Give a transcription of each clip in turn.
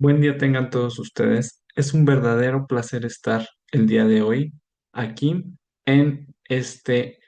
Buen día tengan todos ustedes. Es un verdadero placer estar el día de hoy aquí en este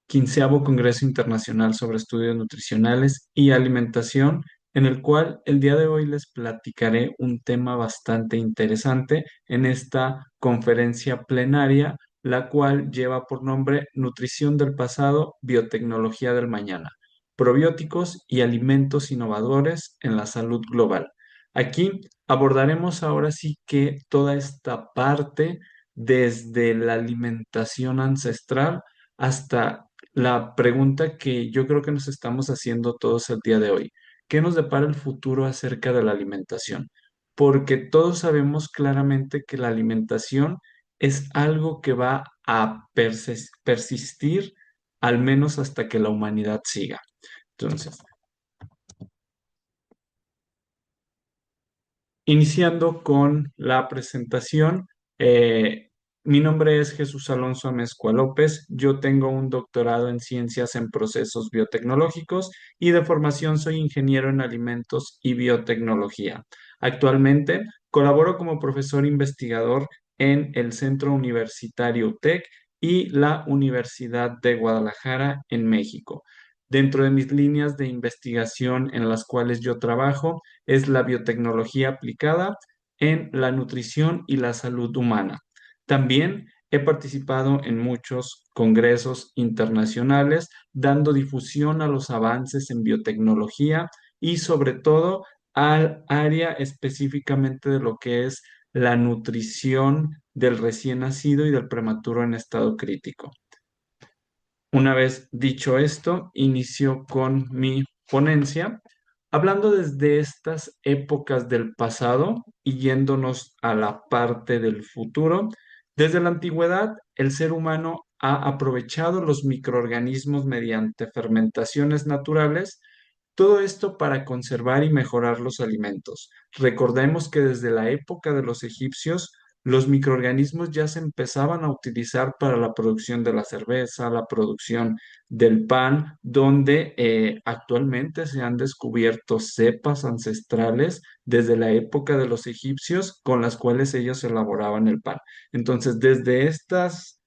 15º Congreso Internacional sobre Estudios Nutricionales y Alimentación, en el cual el día de hoy les platicaré un tema bastante interesante en esta conferencia plenaria, la cual lleva por nombre Nutrición del pasado, Biotecnología del mañana, probióticos y alimentos innovadores en la salud global. Aquí abordaremos ahora sí que toda esta parte desde la alimentación ancestral hasta la pregunta que yo creo que nos estamos haciendo todos el día de hoy. ¿Qué nos depara el futuro acerca de la alimentación? Porque todos sabemos claramente que la alimentación es algo que va a persistir al menos hasta que la humanidad siga. Entonces, iniciando con la presentación, eh, mi nombre es Jesús Alonso Amezcua López. Yo tengo un doctorado en ciencias en procesos biotecnológicos y de formación soy ingeniero en alimentos y biotecnología. Actualmente colaboro como profesor investigador en el Centro Universitario UTEC y la Universidad de Guadalajara en México. Dentro de mis líneas de investigación en las cuales yo trabajo, es la biotecnología aplicada en la nutrición y la salud humana. También he participado en muchos congresos internacionales, dando difusión a los avances en biotecnología y sobre todo al área específicamente de lo que es la nutrición del recién nacido y del prematuro en estado crítico. Una vez dicho esto, inicio con mi ponencia, hablando desde estas épocas del pasado y yéndonos a la parte del futuro. Desde la antigüedad, el ser humano ha aprovechado los microorganismos mediante fermentaciones naturales, todo esto para conservar y mejorar los alimentos. Recordemos que desde la época de los egipcios, los microorganismos ya se empezaban a utilizar para la producción de la cerveza, la producción del pan, donde actualmente se han descubierto cepas ancestrales desde la época de los egipcios con las cuales ellos elaboraban el pan. Entonces, desde estos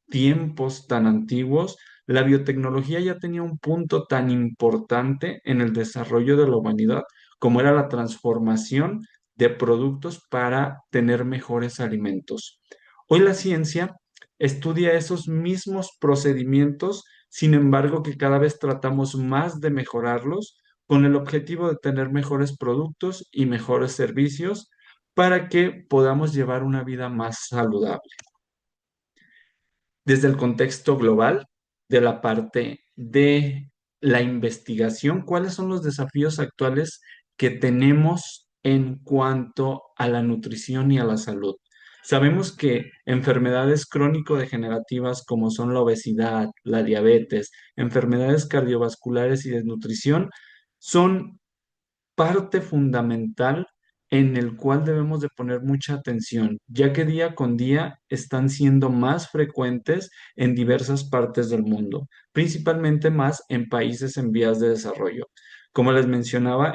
tiempos tan antiguos, la biotecnología ya tenía un punto tan importante en el desarrollo de la humanidad como era la transformación de productos para tener mejores alimentos. Hoy la ciencia estudia esos mismos procedimientos, sin embargo que cada vez tratamos más de mejorarlos con el objetivo de tener mejores productos y mejores servicios para que podamos llevar una vida más saludable. Desde el contexto global, de la parte de la investigación, ¿cuáles son los desafíos actuales que tenemos en cuanto a la nutrición y a la salud? Sabemos que enfermedades crónico-degenerativas como son la obesidad, la diabetes, enfermedades cardiovasculares y desnutrición son parte fundamental en el cual debemos de poner mucha atención, ya que día con día están siendo más frecuentes en diversas partes del mundo, principalmente más en países en vías de desarrollo. Como les mencionaba,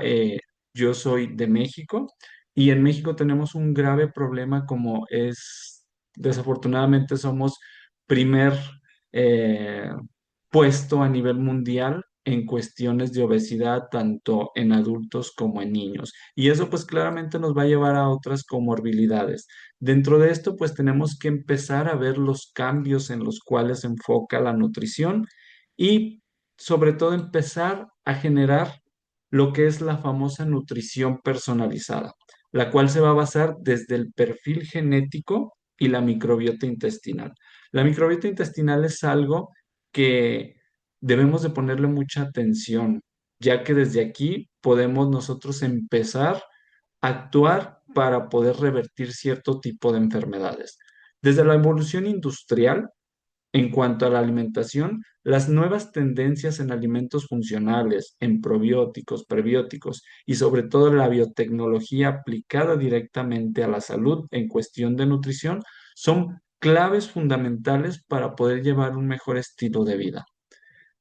yo soy de México y en México tenemos un grave problema como es, desafortunadamente somos primer eh, puesto a nivel mundial en cuestiones de obesidad, tanto en adultos como en niños. Y eso pues claramente nos va a llevar a otras comorbilidades. Dentro de esto pues tenemos que empezar a ver los cambios en los cuales se enfoca la nutrición y sobre todo empezar a generar lo que es la famosa nutrición personalizada, la cual se va a basar desde el perfil genético y la microbiota intestinal. La microbiota intestinal es algo que debemos de ponerle mucha atención, ya que desde aquí podemos nosotros empezar a actuar para poder revertir cierto tipo de enfermedades. Desde la evolución industrial, en cuanto a la alimentación, las nuevas tendencias en alimentos funcionales, en probióticos, prebióticos y sobre todo la biotecnología aplicada directamente a la salud en cuestión de nutrición son claves fundamentales para poder llevar un mejor estilo de vida.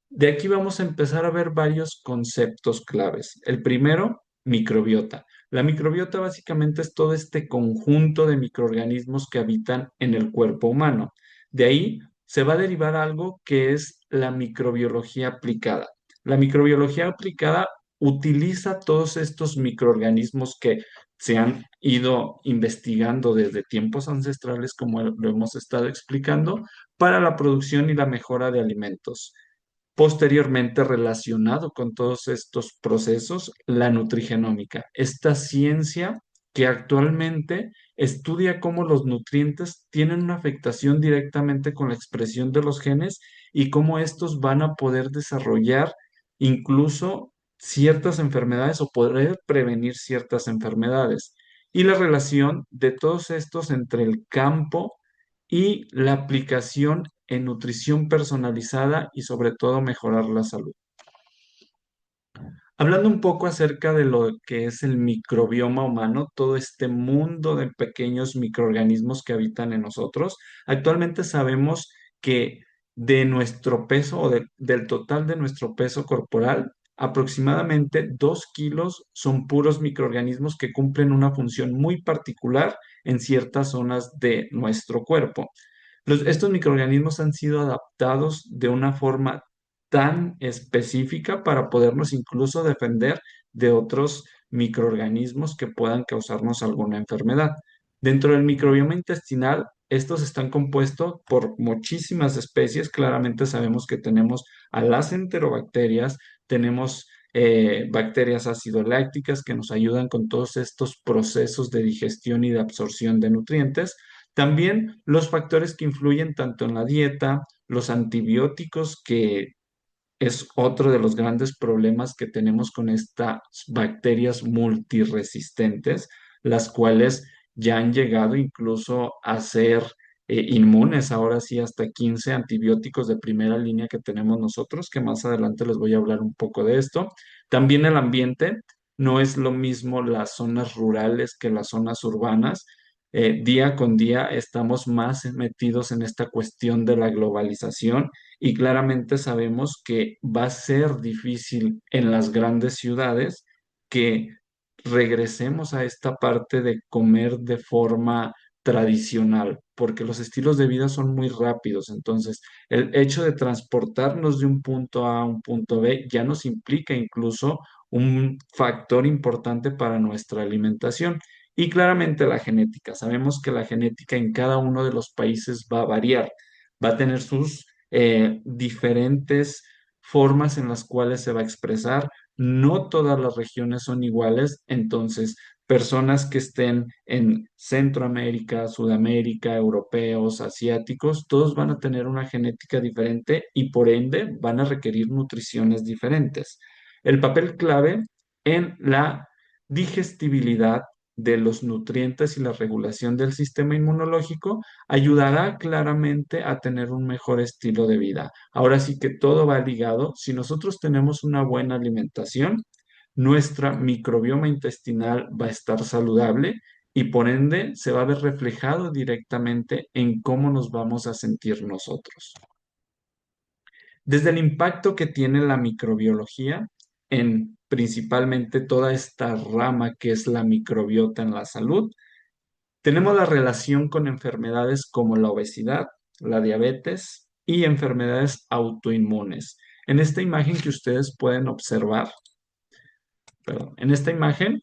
De aquí vamos a empezar a ver varios conceptos claves. El primero, microbiota. La microbiota básicamente es todo este conjunto de microorganismos que habitan en el cuerpo humano. De ahí se va a derivar algo que es la microbiología aplicada. La microbiología aplicada utiliza todos estos microorganismos que se han ido investigando desde tiempos ancestrales, como lo hemos estado explicando, para la producción y la mejora de alimentos. Posteriormente, relacionado con todos estos procesos, la nutrigenómica, esta ciencia que actualmente estudia cómo los nutrientes tienen una afectación directamente con la expresión de los genes y cómo estos van a poder desarrollar incluso ciertas enfermedades o poder prevenir ciertas enfermedades. Y la relación de todos estos entre el campo y la aplicación en nutrición personalizada y sobre todo mejorar la salud. Hablando un poco acerca de lo que es el microbioma humano, todo este mundo de pequeños microorganismos que habitan en nosotros, actualmente sabemos que de nuestro peso o del total de nuestro peso corporal, aproximadamente 2 kilos son puros microorganismos que cumplen una función muy particular en ciertas zonas de nuestro cuerpo. Estos microorganismos han sido adaptados de una forma tan específica para podernos incluso defender de otros microorganismos que puedan causarnos alguna enfermedad. Dentro del microbioma intestinal, estos están compuestos por muchísimas especies. Claramente sabemos que tenemos a las enterobacterias, tenemos bacterias ácido lácticas que nos ayudan con todos estos procesos de digestión y de absorción de nutrientes. También los factores que influyen tanto en la dieta, los antibióticos, que es otro de los grandes problemas que tenemos con estas bacterias multiresistentes, las cuales ya han llegado incluso a ser inmunes, ahora sí, hasta 15 antibióticos de primera línea que tenemos nosotros, que más adelante les voy a hablar un poco de esto. También el ambiente, no es lo mismo las zonas rurales que las zonas urbanas. Día con día estamos más metidos en esta cuestión de la globalización y claramente sabemos que va a ser difícil en las grandes ciudades que regresemos a esta parte de comer de forma tradicional, porque los estilos de vida son muy rápidos. Entonces, el hecho de transportarnos de un punto A a un punto B ya nos implica incluso un factor importante para nuestra alimentación. Y claramente la genética. Sabemos que la genética en cada uno de los países va a variar, va a tener sus diferentes formas en las cuales se va a expresar. No todas las regiones son iguales, entonces personas que estén en Centroamérica, Sudamérica, europeos, asiáticos, todos van a tener una genética diferente y por ende van a requerir nutriciones diferentes. El papel clave en la digestibilidad de los nutrientes y la regulación del sistema inmunológico ayudará claramente a tener un mejor estilo de vida. Ahora sí que todo va ligado. Si nosotros tenemos una buena alimentación, nuestra microbioma intestinal va a estar saludable y por ende se va a ver reflejado directamente en cómo nos vamos a sentir nosotros. Desde el impacto que tiene la microbiología en principalmente toda esta rama que es la microbiota en la salud, tenemos la relación con enfermedades como la obesidad, la diabetes y enfermedades autoinmunes. En esta imagen que ustedes pueden observar, perdón, en esta imagen,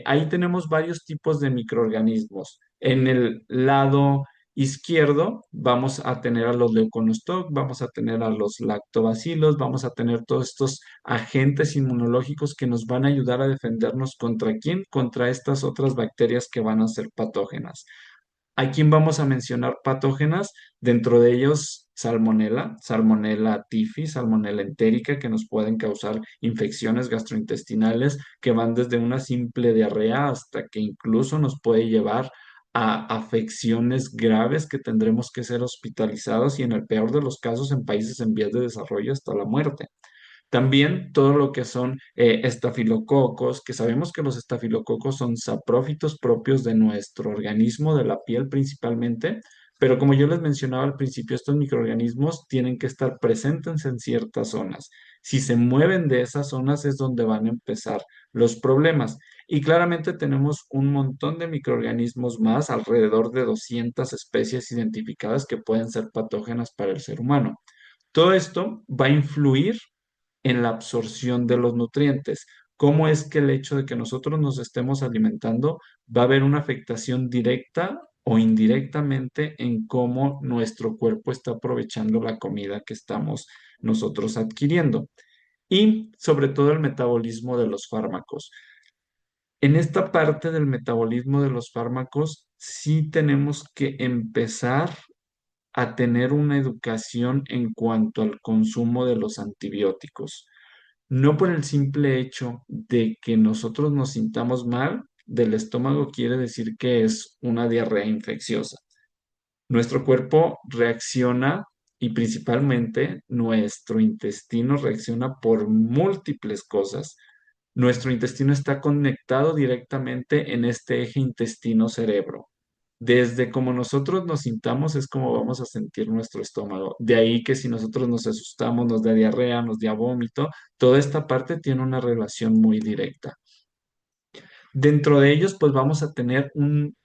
ahí tenemos varios tipos de microorganismos. En el lado izquierdo vamos a tener a los leuconostoc, vamos a tener a los lactobacilos, vamos a tener todos estos agentes inmunológicos que nos van a ayudar a defendernos contra quién, contra estas otras bacterias que van a ser patógenas. ¿A quién vamos a mencionar patógenas? Dentro de ellos, salmonela, salmonela tifus, salmonela entérica, que nos pueden causar infecciones gastrointestinales que van desde una simple diarrea hasta que incluso nos puede llevar a afecciones graves que tendremos que ser hospitalizados y en el peor de los casos en países en vías de desarrollo hasta la muerte. También todo lo que son estafilococos, que sabemos que los estafilococos son saprófitos propios de nuestro organismo, de la piel principalmente, pero como yo les mencionaba al principio, estos microorganismos tienen que estar presentes en ciertas zonas. Si se mueven de esas zonas es donde van a empezar los problemas. Y claramente tenemos un montón de microorganismos más, alrededor de 200 especies identificadas que pueden ser patógenas para el ser humano. Todo esto va a influir en la absorción de los nutrientes. ¿Cómo es que el hecho de que nosotros nos estemos alimentando va a haber una afectación directa o indirectamente en cómo nuestro cuerpo está aprovechando la comida que estamos nosotros adquiriendo? Y sobre todo el metabolismo de los fármacos. En esta parte del metabolismo de los fármacos, sí tenemos que empezar a tener una educación en cuanto al consumo de los antibióticos. No por el simple hecho de que nosotros nos sintamos mal del estómago quiere decir que es una diarrea infecciosa. Nuestro cuerpo reacciona y principalmente nuestro intestino reacciona por múltiples cosas. Nuestro intestino está conectado directamente en este eje intestino-cerebro. Desde como nosotros nos sintamos es como vamos a sentir nuestro estómago. De ahí que si nosotros nos asustamos, nos da diarrea, nos da vómito, toda esta parte tiene una relación muy directa. Dentro de ellos, pues vamos a tener un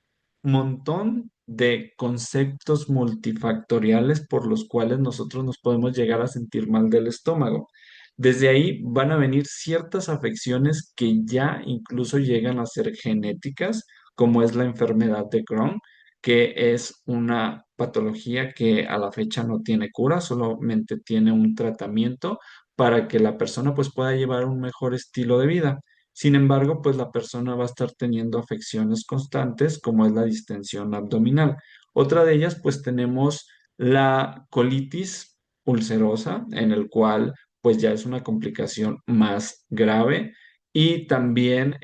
montón de conceptos multifactoriales por los cuales nosotros nos podemos llegar a sentir mal del estómago. Desde ahí van a venir ciertas afecciones que ya incluso llegan a ser genéticas, como es la enfermedad de Crohn, que es una patología que a la fecha no tiene cura, solamente tiene un tratamiento para que la persona pues pueda llevar un mejor estilo de vida. Sin embargo, pues la persona va a estar teniendo afecciones constantes como es la distensión abdominal. Otra de ellas, pues tenemos la colitis ulcerosa, en el cual pues ya es una complicación más grave. Y también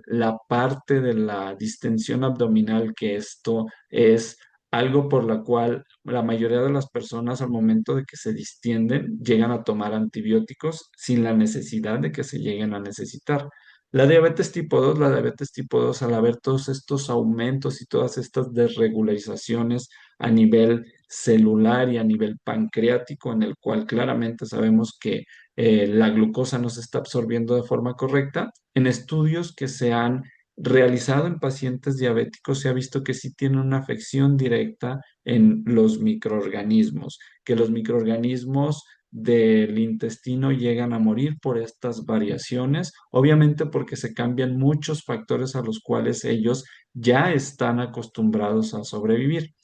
la parte de la distensión abdominal, que esto es algo por la cual la mayoría de las personas al momento de que se distienden llegan a tomar antibióticos sin la necesidad de que se lleguen a necesitar. La diabetes tipo 2 al haber todos estos aumentos y todas estas desregularizaciones a nivel celular y a nivel pancreático, en el cual claramente sabemos que la glucosa no se está absorbiendo de forma correcta, en estudios que se han realizado en pacientes diabéticos se ha visto que sí tiene una afección directa en los microorganismos, que los microorganismos del intestino llegan a morir por estas variaciones, obviamente porque se cambian muchos factores a los cuales ellos ya están acostumbrados a sobrevivir.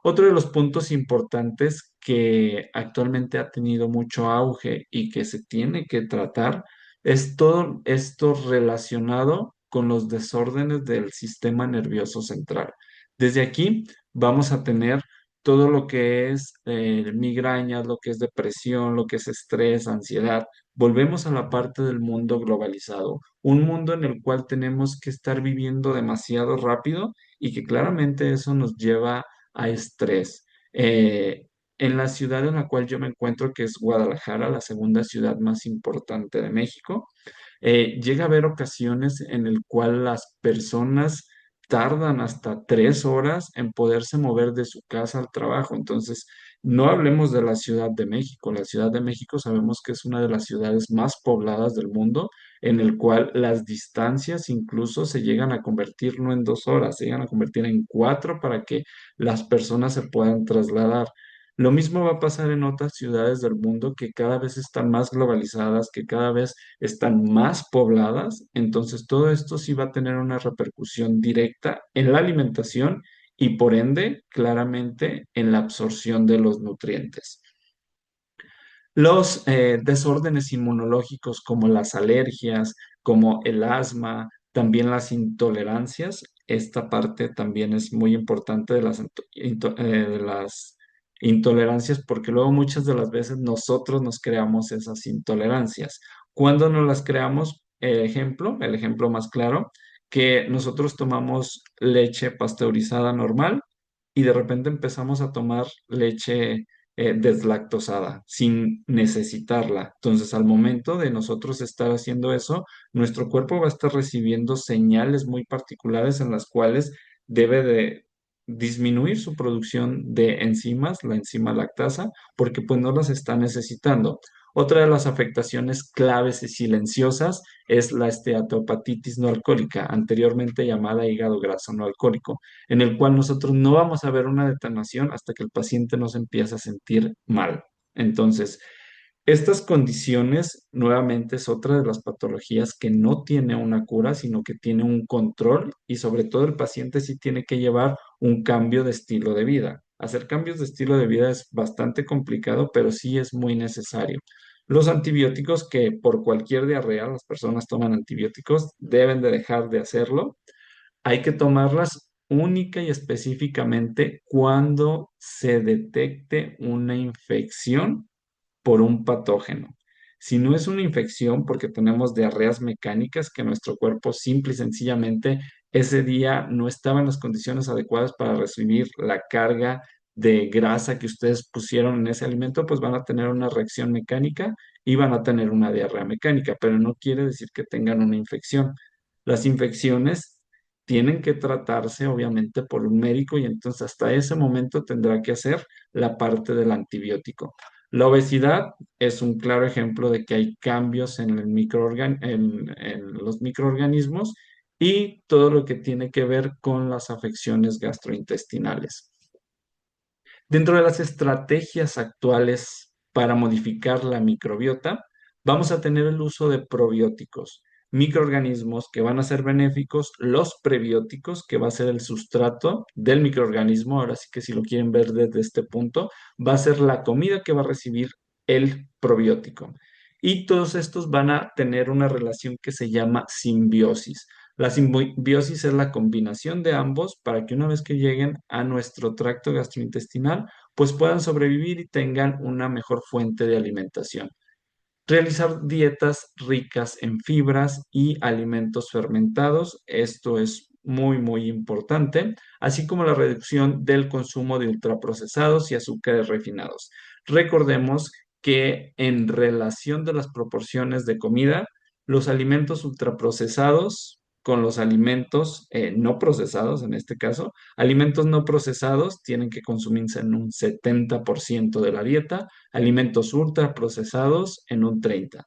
Otro de los puntos importantes que actualmente ha tenido mucho auge y que se tiene que tratar es todo esto relacionado con los desórdenes del sistema nervioso central. Desde aquí vamos a tener todo lo que es migrañas, lo que es depresión, lo que es estrés, ansiedad. Volvemos a la parte del mundo globalizado, un mundo en el cual tenemos que estar viviendo demasiado rápido y que claramente eso nos lleva a estrés. En la ciudad en la cual yo me encuentro, que es Guadalajara, la segunda ciudad más importante de México, llega a haber ocasiones en el cual las personas tardan hasta 3 horas en poderse mover de su casa al trabajo. Entonces, no hablemos de la Ciudad de México. La Ciudad de México sabemos que es una de las ciudades más pobladas del mundo, en el cual las distancias incluso se llegan a convertir no en 2 horas, se llegan a convertir en 4 para que las personas se puedan trasladar. Lo mismo va a pasar en otras ciudades del mundo que cada vez están más globalizadas, que cada vez están más pobladas, entonces todo esto sí va a tener una repercusión directa en la alimentación y por ende claramente en la absorción de los nutrientes. Los desórdenes inmunológicos como las alergias, como el asma, también las intolerancias, esta parte también es muy importante de las intolerancias porque luego muchas de las veces nosotros nos creamos esas intolerancias. Cuando nos las creamos, el ejemplo más claro, que nosotros tomamos leche pasteurizada normal y de repente empezamos a tomar leche deslactosada, sin necesitarla. Entonces, al momento de nosotros estar haciendo eso, nuestro cuerpo va a estar recibiendo señales muy particulares en las cuales debe de disminuir su producción de enzimas, la enzima lactasa, porque pues no las está necesitando. Otra de las afectaciones claves y silenciosas es la esteatopatitis no alcohólica, anteriormente llamada hígado graso no alcohólico, en el cual nosotros no vamos a ver una detonación hasta que el paciente nos empieza a sentir mal. Entonces, estas condiciones, nuevamente, es otra de las patologías que no tiene una cura, sino que tiene un control y sobre todo el paciente sí tiene que llevar un cambio de estilo de vida. Hacer cambios de estilo de vida es bastante complicado, pero sí es muy necesario. Los antibióticos, que por cualquier diarrea las personas toman antibióticos, deben de dejar de hacerlo. Hay que tomarlas única y específicamente cuando se detecte una infección por un patógeno. Si no es una infección porque tenemos diarreas mecánicas que nuestro cuerpo simple y sencillamente ese día no estaba en las condiciones adecuadas para recibir la carga de grasa que ustedes pusieron en ese alimento, pues van a tener una reacción mecánica y van a tener una diarrea mecánica, pero no quiere decir que tengan una infección. Las infecciones tienen que tratarse obviamente por un médico y entonces hasta ese momento tendrá que hacer la parte del antibiótico. La obesidad es un claro ejemplo de que hay cambios en en los microorganismos y todo lo que tiene que ver con las afecciones gastrointestinales. Dentro de las estrategias actuales para modificar la microbiota, vamos a tener el uso de probióticos, microorganismos que van a ser benéficos, los prebióticos, que va a ser el sustrato del microorganismo, ahora sí que si lo quieren ver desde este punto, va a ser la comida que va a recibir el probiótico. Y todos estos van a tener una relación que se llama simbiosis. La simbiosis es la combinación de ambos para que una vez que lleguen a nuestro tracto gastrointestinal, pues puedan sobrevivir y tengan una mejor fuente de alimentación. Realizar dietas ricas en fibras y alimentos fermentados, esto es muy importante, así como la reducción del consumo de ultraprocesados y azúcares refinados. Recordemos que en relación de las proporciones de comida, los alimentos ultraprocesados con los alimentos no procesados, en este caso, alimentos no procesados tienen que consumirse en un 70% de la dieta, alimentos ultraprocesados en un 30%.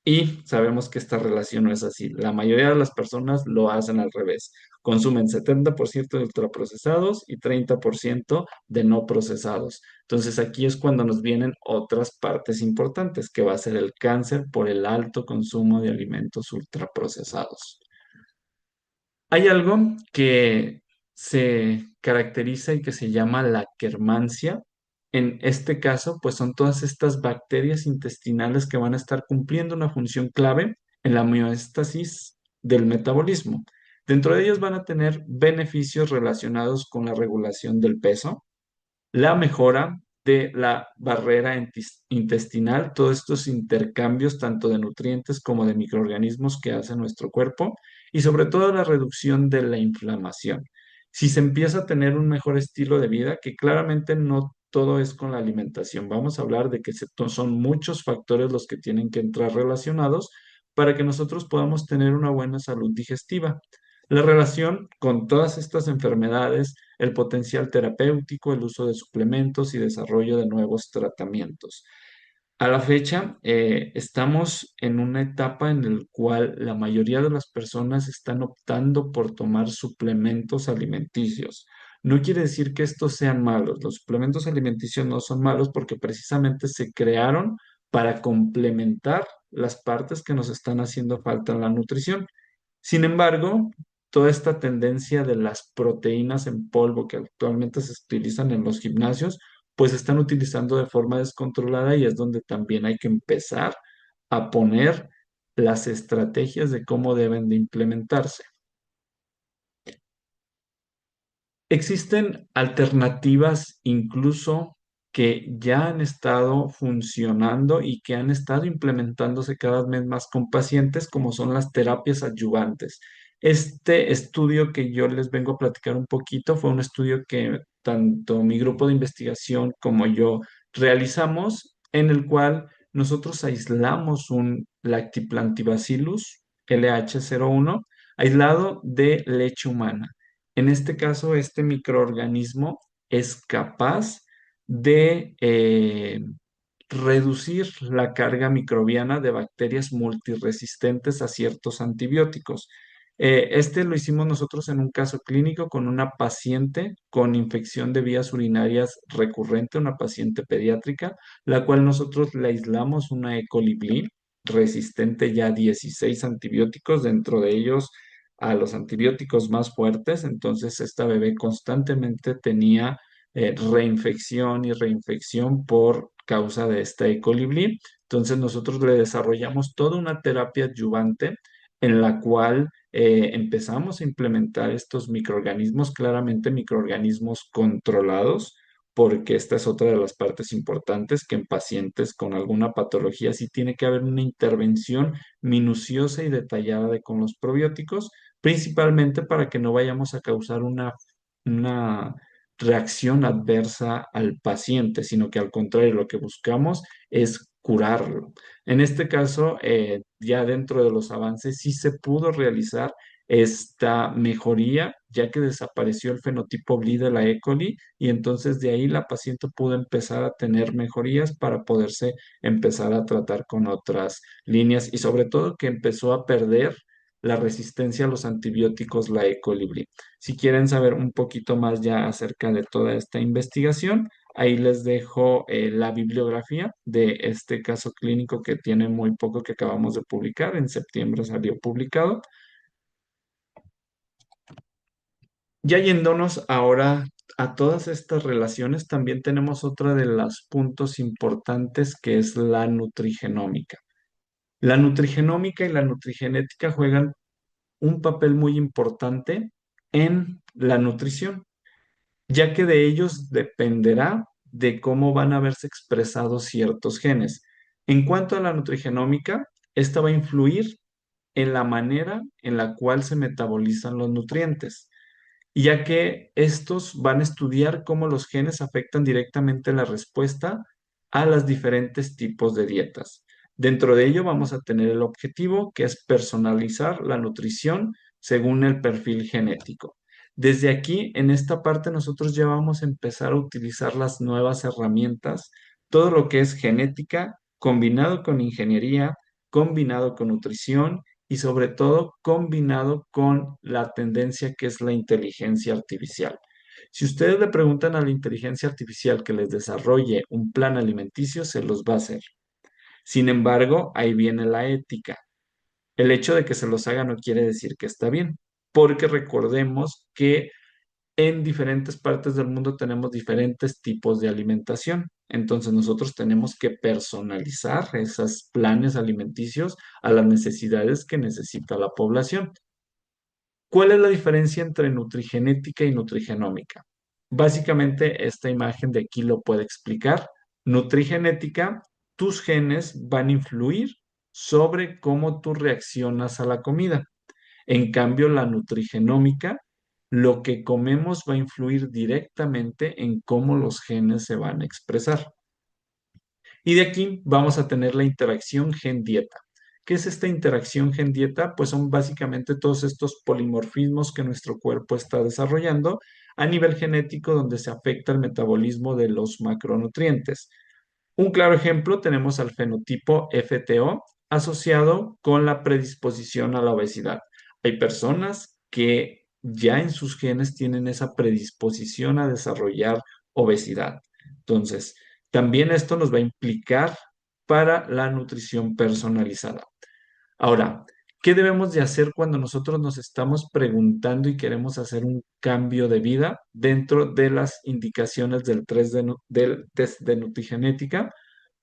Y sabemos que esta relación no es así. La mayoría de las personas lo hacen al revés. Consumen 70% de ultraprocesados y 30% de no procesados. Entonces aquí es cuando nos vienen otras partes importantes, que va a ser el cáncer por el alto consumo de alimentos ultraprocesados. Hay algo que se caracteriza y que se llama la quermancia. En este caso, pues son todas estas bacterias intestinales que van a estar cumpliendo una función clave en la homeostasis del metabolismo. Dentro de ellos van a tener beneficios relacionados con la regulación del peso, la mejora de la barrera intestinal, todos estos intercambios tanto de nutrientes como de microorganismos que hace nuestro cuerpo y sobre todo la reducción de la inflamación. Si se empieza a tener un mejor estilo de vida, que claramente no todo es con la alimentación, vamos a hablar de que son muchos factores los que tienen que entrar relacionados para que nosotros podamos tener una buena salud digestiva. La relación con todas estas enfermedades, el potencial terapéutico, el uso de suplementos y desarrollo de nuevos tratamientos. A la fecha, estamos en una etapa en la cual la mayoría de las personas están optando por tomar suplementos alimenticios. No quiere decir que estos sean malos. Los suplementos alimenticios no son malos porque precisamente se crearon para complementar las partes que nos están haciendo falta en la nutrición. Sin embargo, toda esta tendencia de las proteínas en polvo que actualmente se utilizan en los gimnasios, pues se están utilizando de forma descontrolada y es donde también hay que empezar a poner las estrategias de cómo deben de implementarse. Existen alternativas incluso que ya han estado funcionando y que han estado implementándose cada vez más con pacientes, como son las terapias adyuvantes. Este estudio que yo les vengo a platicar un poquito fue un estudio que tanto mi grupo de investigación como yo realizamos, en el cual nosotros aislamos un Lactobacillus LH01 aislado de leche humana. En este caso, este microorganismo es capaz de reducir la carga microbiana de bacterias multiresistentes a ciertos antibióticos. Este lo hicimos nosotros en un caso clínico con una paciente con infección de vías urinarias recurrente, una paciente pediátrica, la cual nosotros le aislamos una E. coli resistente ya a 16 antibióticos, dentro de ellos a los antibióticos más fuertes. Entonces esta bebé constantemente tenía reinfección y reinfección por causa de esta E. coli. Entonces nosotros le desarrollamos toda una terapia adyuvante en la cual empezamos a implementar estos microorganismos, claramente microorganismos controlados, porque esta es otra de las partes importantes, que en pacientes con alguna patología sí tiene que haber una intervención minuciosa y detallada con los probióticos, principalmente para que no vayamos a causar una reacción adversa al paciente, sino que al contrario, lo que buscamos es curarlo. En este caso, ya dentro de los avances, sí se pudo realizar esta mejoría, ya que desapareció el fenotipo BLI de la E. coli, y entonces de ahí la paciente pudo empezar a tener mejorías para poderse empezar a tratar con otras líneas, y sobre todo que empezó a perder la resistencia a los antibióticos la E. coli. Si quieren saber un poquito más ya acerca de toda esta investigación, ahí les dejo la bibliografía de este caso clínico que tiene muy poco, que acabamos de publicar. En septiembre salió publicado. Ya yéndonos ahora a todas estas relaciones, también tenemos otra de los puntos importantes, que es la nutrigenómica. La nutrigenómica y la nutrigenética juegan un papel muy importante en la nutrición, ya que de ellos dependerá de cómo van a verse expresados ciertos genes. En cuanto a la nutrigenómica, esta va a influir en la manera en la cual se metabolizan los nutrientes, ya que estos van a estudiar cómo los genes afectan directamente la respuesta a los diferentes tipos de dietas. Dentro de ello vamos a tener el objetivo, que es personalizar la nutrición según el perfil genético. Desde aquí, en esta parte, nosotros ya vamos a empezar a utilizar las nuevas herramientas, todo lo que es genética, combinado con ingeniería, combinado con nutrición y sobre todo combinado con la tendencia que es la inteligencia artificial. Si ustedes le preguntan a la inteligencia artificial que les desarrolle un plan alimenticio, se los va a hacer. Sin embargo, ahí viene la ética. El hecho de que se los haga no quiere decir que está bien, porque recordemos que en diferentes partes del mundo tenemos diferentes tipos de alimentación. Entonces nosotros tenemos que personalizar esos planes alimenticios a las necesidades que necesita la población. ¿Cuál es la diferencia entre nutrigenética y nutrigenómica? Básicamente, esta imagen de aquí lo puede explicar. Nutrigenética, tus genes van a influir sobre cómo tú reaccionas a la comida. En cambio, la nutrigenómica, lo que comemos va a influir directamente en cómo los genes se van a expresar. Y de aquí vamos a tener la interacción gen-dieta. ¿Qué es esta interacción gen-dieta? Pues son básicamente todos estos polimorfismos que nuestro cuerpo está desarrollando a nivel genético, donde se afecta el metabolismo de los macronutrientes. Un claro ejemplo tenemos al fenotipo FTO asociado con la predisposición a la obesidad. Hay personas que ya en sus genes tienen esa predisposición a desarrollar obesidad. Entonces, también esto nos va a implicar para la nutrición personalizada. Ahora, ¿qué debemos de hacer cuando nosotros nos estamos preguntando y queremos hacer un cambio de vida dentro de las indicaciones del test de nutrigenética?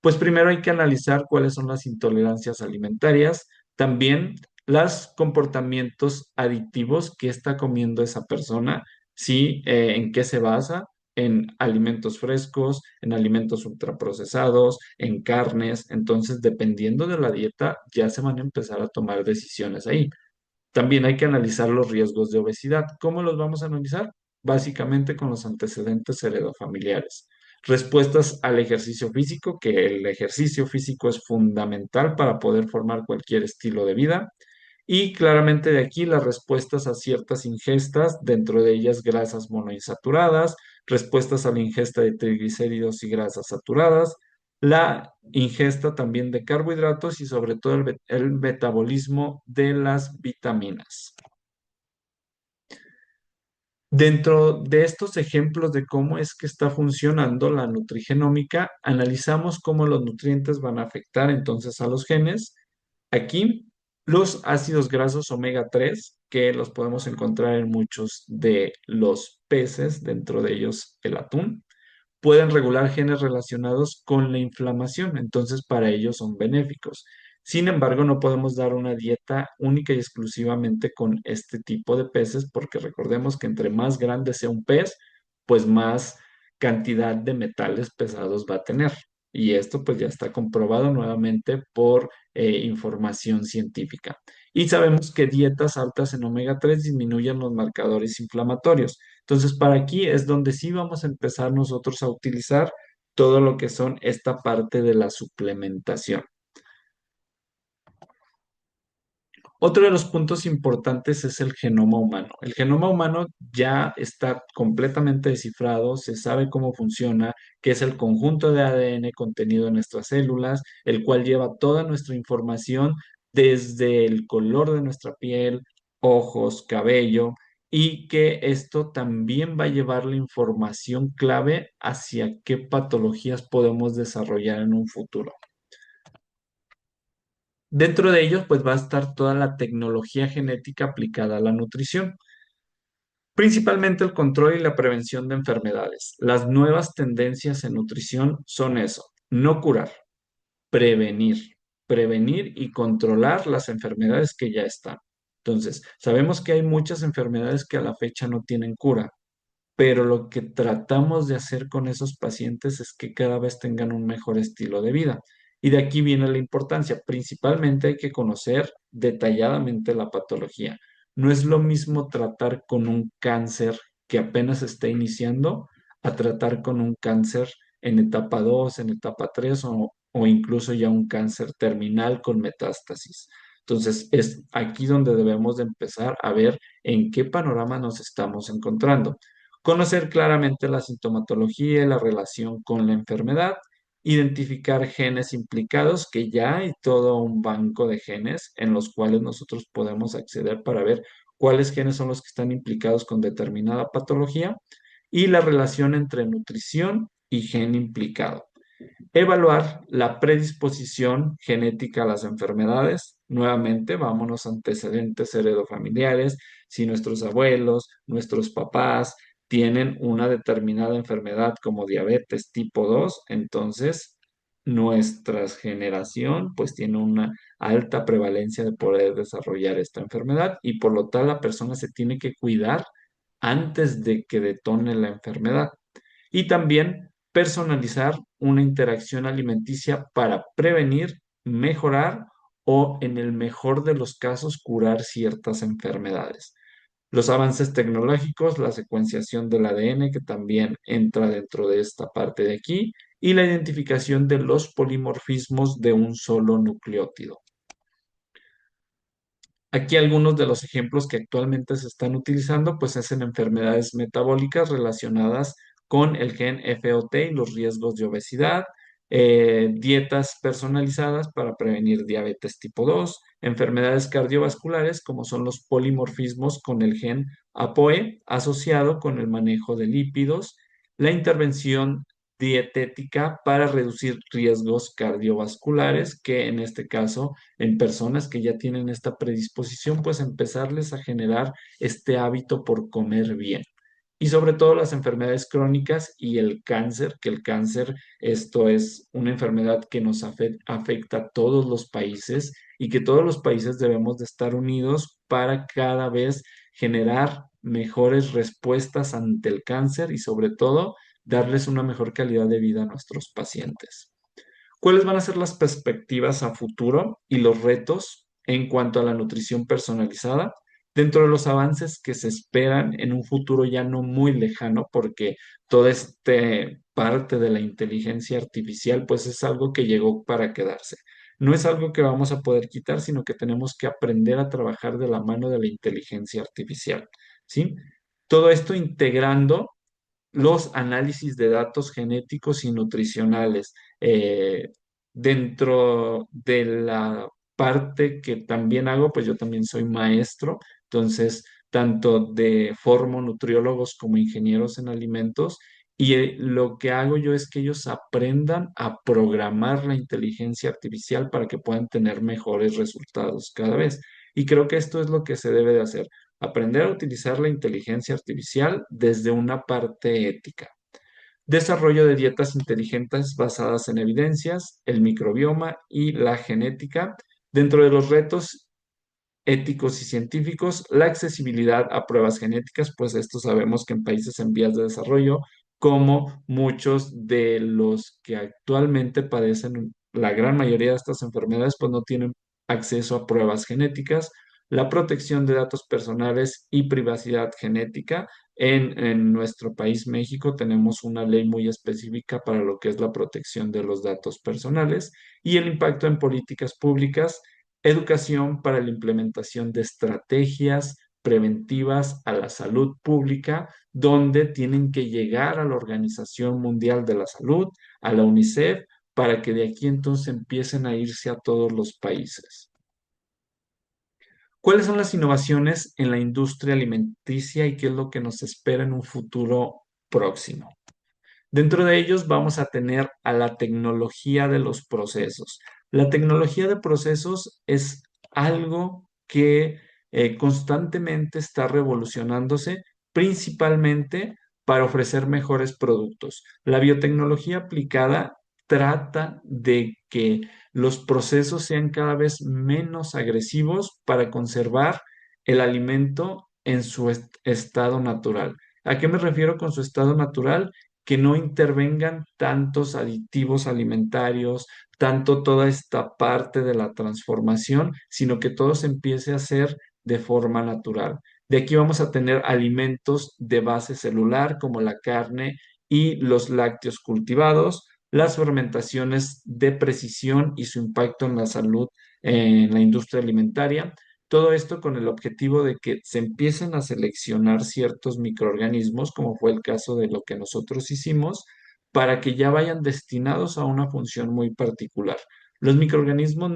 Pues primero hay que analizar cuáles son las intolerancias alimentarias, también los comportamientos adictivos que está comiendo esa persona, sí, en qué se basa, en alimentos frescos, en alimentos ultraprocesados, en carnes. Entonces, dependiendo de la dieta, ya se van a empezar a tomar decisiones ahí. También hay que analizar los riesgos de obesidad. ¿Cómo los vamos a analizar? Básicamente con los antecedentes heredofamiliares. Respuestas al ejercicio físico, que el ejercicio físico es fundamental para poder formar cualquier estilo de vida. Y claramente de aquí las respuestas a ciertas ingestas, dentro de ellas grasas monoinsaturadas, respuestas a la ingesta de triglicéridos y grasas saturadas, la ingesta también de carbohidratos y sobre todo el metabolismo de las vitaminas. Dentro de estos ejemplos de cómo es que está funcionando la nutrigenómica, analizamos cómo los nutrientes van a afectar entonces a los genes. Aquí, los ácidos grasos omega 3 que los podemos encontrar en muchos de los peces, dentro de ellos el atún, pueden regular genes relacionados con la inflamación, entonces para ellos son benéficos. Sin embargo, no podemos dar una dieta única y exclusivamente con este tipo de peces, porque recordemos que entre más grande sea un pez, pues más cantidad de metales pesados va a tener. Y esto pues ya está comprobado nuevamente por información científica. Y sabemos que dietas altas en omega 3 disminuyen los marcadores inflamatorios. Entonces, para aquí es donde sí vamos a empezar nosotros a utilizar todo lo que son esta parte de la suplementación. Otro de los puntos importantes es el genoma humano. El genoma humano ya está completamente descifrado, se sabe cómo funciona, que es el conjunto de ADN contenido en nuestras células, el cual lleva toda nuestra información desde el color de nuestra piel, ojos, cabello, y que esto también va a llevar la información clave hacia qué patologías podemos desarrollar en un futuro. Dentro de ellos, pues va a estar toda la tecnología genética aplicada a la nutrición, principalmente el control y la prevención de enfermedades. Las nuevas tendencias en nutrición son eso, no curar, prevenir, prevenir y controlar las enfermedades que ya están. Entonces, sabemos que hay muchas enfermedades que a la fecha no tienen cura, pero lo que tratamos de hacer con esos pacientes es que cada vez tengan un mejor estilo de vida. Y de aquí viene la importancia. Principalmente hay que conocer detalladamente la patología. No es lo mismo tratar con un cáncer que apenas está iniciando a tratar con un cáncer en etapa 2, en etapa 3 o incluso ya un cáncer terminal con metástasis. Entonces, es aquí donde debemos de empezar a ver en qué panorama nos estamos encontrando. Conocer claramente la sintomatología y la relación con la enfermedad, identificar genes implicados, que ya hay todo un banco de genes en los cuales nosotros podemos acceder para ver cuáles genes son los que están implicados con determinada patología y la relación entre nutrición y gen implicado. Evaluar la predisposición genética a las enfermedades. Nuevamente, vámonos a antecedentes heredofamiliares. Si nuestros abuelos, nuestros papás tienen una determinada enfermedad como diabetes tipo 2, entonces nuestra generación pues tiene una alta prevalencia de poder desarrollar esta enfermedad y por lo tal la persona se tiene que cuidar antes de que detone la enfermedad y también personalizar una interacción alimenticia para prevenir, mejorar o, en el mejor de los casos, curar ciertas enfermedades. Los avances tecnológicos, la secuenciación del ADN, que también entra dentro de esta parte de aquí, y la identificación de los polimorfismos de un solo nucleótido. Aquí algunos de los ejemplos que actualmente se están utilizando, pues es en enfermedades metabólicas relacionadas con el gen FOT y los riesgos de obesidad, dietas personalizadas para prevenir diabetes tipo 2, enfermedades cardiovasculares como son los polimorfismos con el gen ApoE asociado con el manejo de lípidos, la intervención dietética para reducir riesgos cardiovasculares, que en este caso en personas que ya tienen esta predisposición, pues empezarles a generar este hábito por comer bien. Y sobre todo las enfermedades crónicas y el cáncer, que el cáncer, esto es una enfermedad que nos afecta a todos los países y que todos los países debemos de estar unidos para cada vez generar mejores respuestas ante el cáncer y sobre todo darles una mejor calidad de vida a nuestros pacientes. ¿Cuáles van a ser las perspectivas a futuro y los retos en cuanto a la nutrición personalizada dentro de los avances que se esperan en un futuro ya no muy lejano? Porque toda esta parte de la inteligencia artificial pues es algo que llegó para quedarse. No es algo que vamos a poder quitar, sino que tenemos que aprender a trabajar de la mano de la inteligencia artificial, ¿sí? Todo esto integrando los análisis de datos genéticos y nutricionales. Dentro de la parte que también hago, pues yo también soy maestro, entonces tanto formo nutriólogos como ingenieros en alimentos. Y lo que hago yo es que ellos aprendan a programar la inteligencia artificial para que puedan tener mejores resultados cada vez. Y creo que esto es lo que se debe de hacer, aprender a utilizar la inteligencia artificial desde una parte ética. Desarrollo de dietas inteligentes basadas en evidencias, el microbioma y la genética. Dentro de los retos éticos y científicos, la accesibilidad a pruebas genéticas, pues esto sabemos que en países en vías de desarrollo, como muchos de los que actualmente padecen la gran mayoría de estas enfermedades, pues no tienen acceso a pruebas genéticas, la protección de datos personales y privacidad genética. En nuestro país, México, tenemos una ley muy específica para lo que es la protección de los datos personales y el impacto en políticas públicas, educación para la implementación de estrategias preventivas a la salud pública, donde tienen que llegar a la Organización Mundial de la Salud, a la UNICEF, para que de aquí entonces empiecen a irse a todos los países. ¿Cuáles son las innovaciones en la industria alimenticia y qué es lo que nos espera en un futuro próximo? Dentro de ellos vamos a tener a la tecnología de los procesos. La tecnología de procesos es algo que constantemente está revolucionándose, principalmente para ofrecer mejores productos. La biotecnología aplicada trata de que los procesos sean cada vez menos agresivos para conservar el alimento en su estado natural. ¿A qué me refiero con su estado natural? Que no intervengan tantos aditivos alimentarios, tanto toda esta parte de la transformación, sino que todo se empiece a hacer de forma natural. De aquí vamos a tener alimentos de base celular como la carne y los lácteos cultivados, las fermentaciones de precisión y su impacto en la salud en la industria alimentaria. Todo esto con el objetivo de que se empiecen a seleccionar ciertos microorganismos, como fue el caso de lo que nosotros hicimos, para que ya vayan destinados a una función muy particular. Los microorganismos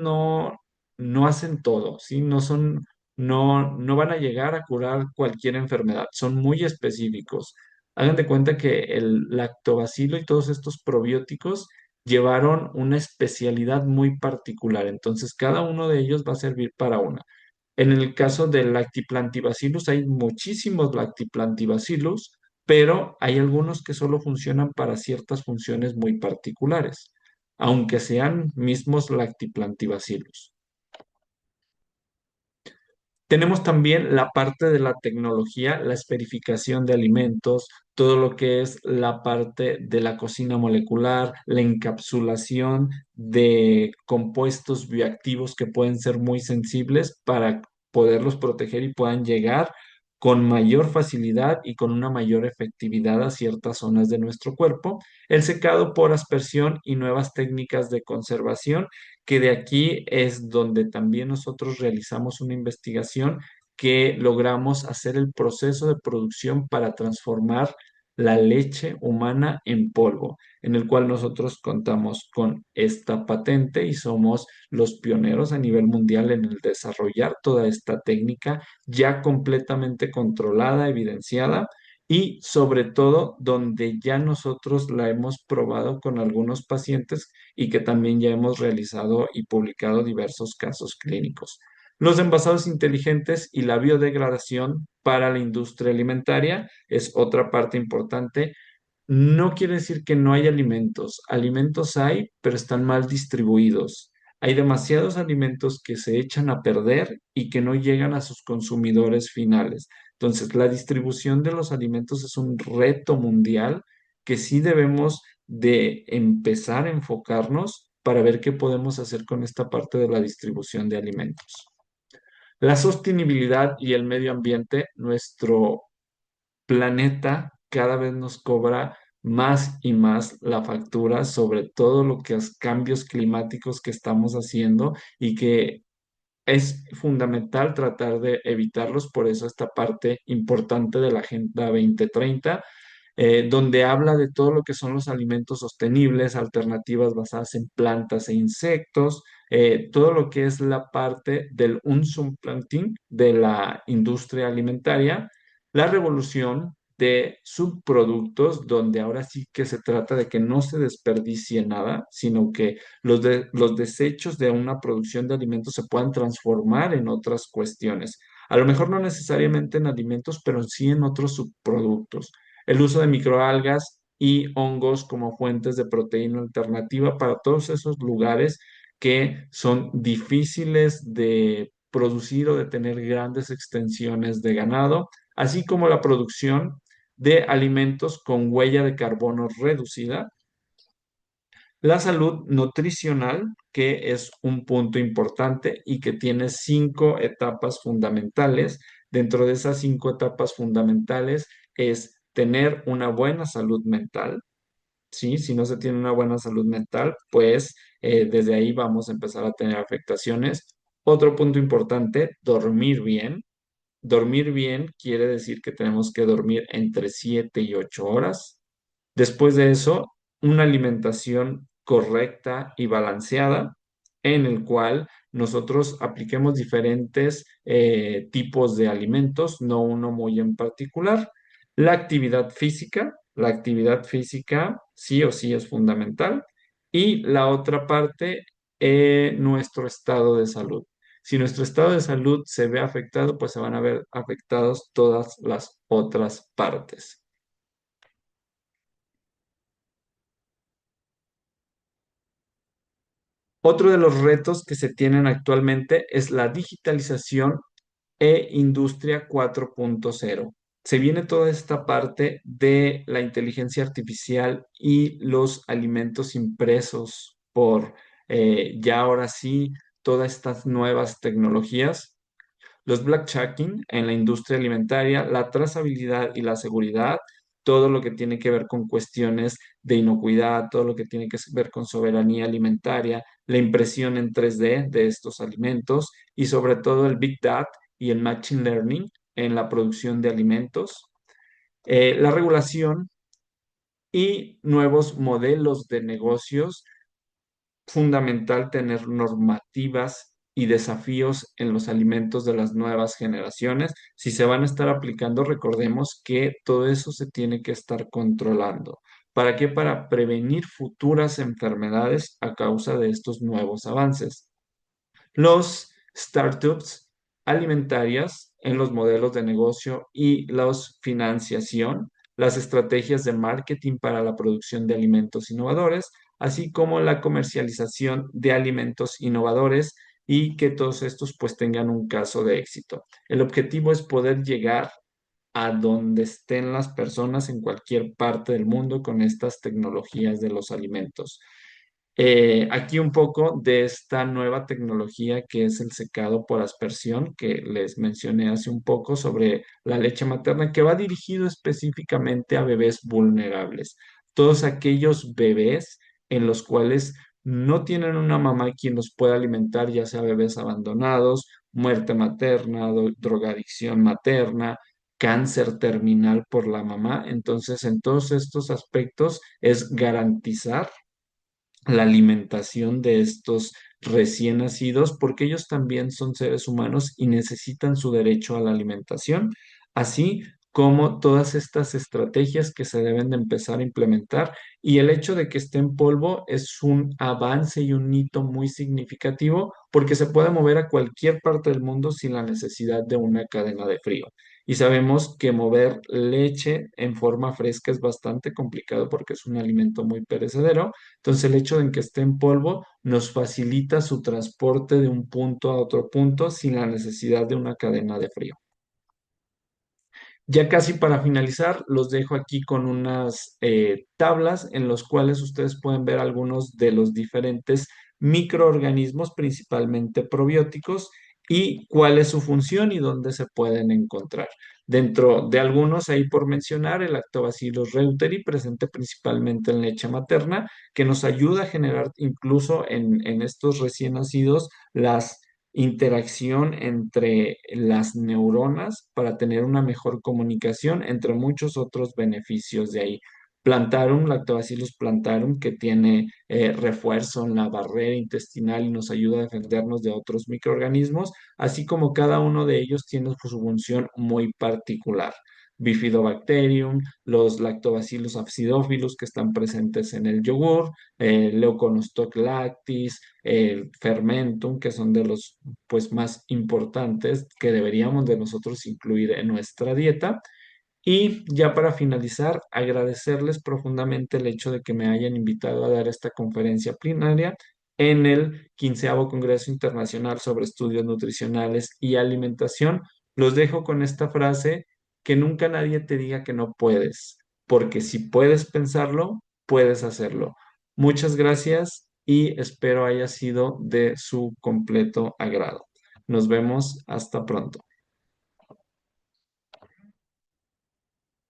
no hacen todo, ¿sí? No van a llegar a curar cualquier enfermedad, son muy específicos. Hagan de cuenta que el lactobacilo y todos estos probióticos llevaron una especialidad muy particular, entonces cada uno de ellos va a servir para una. En el caso del Lactobacillus hay muchísimos Lactobacillus, pero hay algunos que solo funcionan para ciertas funciones muy particulares, aunque sean mismos Lactobacillus. Tenemos también la parte de la tecnología, la esferificación de alimentos, todo lo que es la parte de la cocina molecular, la encapsulación de compuestos bioactivos que pueden ser muy sensibles para poderlos proteger y puedan llegar con mayor facilidad y con una mayor efectividad a ciertas zonas de nuestro cuerpo. El secado por aspersión y nuevas técnicas de conservación, que de aquí es donde también nosotros realizamos una investigación que logramos hacer el proceso de producción para transformar la leche humana en polvo, en el cual nosotros contamos con esta patente y somos los pioneros a nivel mundial en el desarrollar toda esta técnica ya completamente controlada, evidenciada y sobre todo donde ya nosotros la hemos probado con algunos pacientes y que también ya hemos realizado y publicado diversos casos clínicos. Los envasados inteligentes y la biodegradación para la industria alimentaria es otra parte importante. No quiere decir que no hay alimentos. Alimentos hay, pero están mal distribuidos. Hay demasiados alimentos que se echan a perder y que no llegan a sus consumidores finales. Entonces, la distribución de los alimentos es un reto mundial que sí debemos de empezar a enfocarnos para ver qué podemos hacer con esta parte de la distribución de alimentos. La sostenibilidad y el medio ambiente, nuestro planeta cada vez nos cobra más y más la factura sobre todo lo que es cambios climáticos que estamos haciendo y que es fundamental tratar de evitarlos. Por eso esta parte importante de la Agenda 2030 donde habla de todo lo que son los alimentos sostenibles, alternativas basadas en plantas e insectos, todo lo que es la parte del Unsummplanting de la industria alimentaria, la revolución de subproductos, donde ahora sí que se trata de que no se desperdicie nada, sino que los desechos de una producción de alimentos se puedan transformar en otras cuestiones. A lo mejor no necesariamente en alimentos, pero sí en otros subproductos. El uso de microalgas y hongos como fuentes de proteína alternativa para todos esos lugares que son difíciles de producir o de tener grandes extensiones de ganado, así como la producción de alimentos con huella de carbono reducida, la salud nutricional, que es un punto importante y que tiene 5 etapas fundamentales. Dentro de esas 5 etapas fundamentales es tener una buena salud mental, ¿sí? Si no se tiene una buena salud mental, pues desde ahí vamos a empezar a tener afectaciones. Otro punto importante, dormir bien. Dormir bien quiere decir que tenemos que dormir entre 7 y 8 horas. Después de eso, una alimentación correcta y balanceada en el cual nosotros apliquemos diferentes tipos de alimentos, no uno muy en particular. La actividad física sí o sí es fundamental. Y la otra parte, nuestro estado de salud. Si nuestro estado de salud se ve afectado, pues se van a ver afectados todas las otras partes. Otro de los retos que se tienen actualmente es la digitalización e industria 4.0. Se viene toda esta parte de la inteligencia artificial y los alimentos impresos por ya ahora sí todas estas nuevas tecnologías, los blackjacking en la industria alimentaria, la trazabilidad y la seguridad, todo lo que tiene que ver con cuestiones de inocuidad, todo lo que tiene que ver con soberanía alimentaria, la impresión en 3D de estos alimentos y sobre todo el Big Data y el Machine Learning en la producción de alimentos, la regulación y nuevos modelos de negocios, fundamental tener normativas y desafíos en los alimentos de las nuevas generaciones. Si se van a estar aplicando, recordemos que todo eso se tiene que estar controlando. ¿Para qué? Para prevenir futuras enfermedades a causa de estos nuevos avances. Los startups alimentarias en los modelos de negocio y la financiación, las estrategias de marketing para la producción de alimentos innovadores, así como la comercialización de alimentos innovadores y que todos estos pues tengan un caso de éxito. El objetivo es poder llegar a donde estén las personas en cualquier parte del mundo con estas tecnologías de los alimentos. Aquí un poco de esta nueva tecnología que es el secado por aspersión, que les mencioné hace un poco sobre la leche materna, que va dirigido específicamente a bebés vulnerables. Todos aquellos bebés en los cuales no tienen una mamá quien los pueda alimentar, ya sea bebés abandonados, muerte materna, drogadicción materna, cáncer terminal por la mamá. Entonces, en todos estos aspectos es garantizar la alimentación de estos recién nacidos, porque ellos también son seres humanos y necesitan su derecho a la alimentación, así como todas estas estrategias que se deben de empezar a implementar. Y el hecho de que esté en polvo es un avance y un hito muy significativo porque se puede mover a cualquier parte del mundo sin la necesidad de una cadena de frío. Y sabemos que mover leche en forma fresca es bastante complicado porque es un alimento muy perecedero. Entonces, el hecho de que esté en polvo nos facilita su transporte de un punto a otro punto sin la necesidad de una cadena de frío. Ya casi para finalizar, los dejo aquí con unas tablas en los cuales ustedes pueden ver algunos de los diferentes microorganismos, principalmente probióticos, y cuál es su función y dónde se pueden encontrar. Dentro de algunos, ahí por mencionar, el Lactobacillus reuteri, presente principalmente en leche materna, que nos ayuda a generar incluso en estos recién nacidos las interacción entre las neuronas para tener una mejor comunicación, entre muchos otros beneficios de ahí. Plantarum, Lactobacillus plantarum, que tiene refuerzo en la barrera intestinal y nos ayuda a defendernos de otros microorganismos, así como cada uno de ellos tiene su función muy particular. Bifidobacterium, los Lactobacillus acidophilus que están presentes en el yogur, Leuconostoc lactis, el fermentum, que son de los pues más importantes que deberíamos de nosotros incluir en nuestra dieta. Y ya para finalizar, agradecerles profundamente el hecho de que me hayan invitado a dar esta conferencia plenaria en el 15º Congreso Internacional sobre Estudios Nutricionales y Alimentación. Los dejo con esta frase: que nunca nadie te diga que no puedes, porque si puedes pensarlo, puedes hacerlo. Muchas gracias y espero haya sido de su completo agrado. Nos vemos hasta pronto.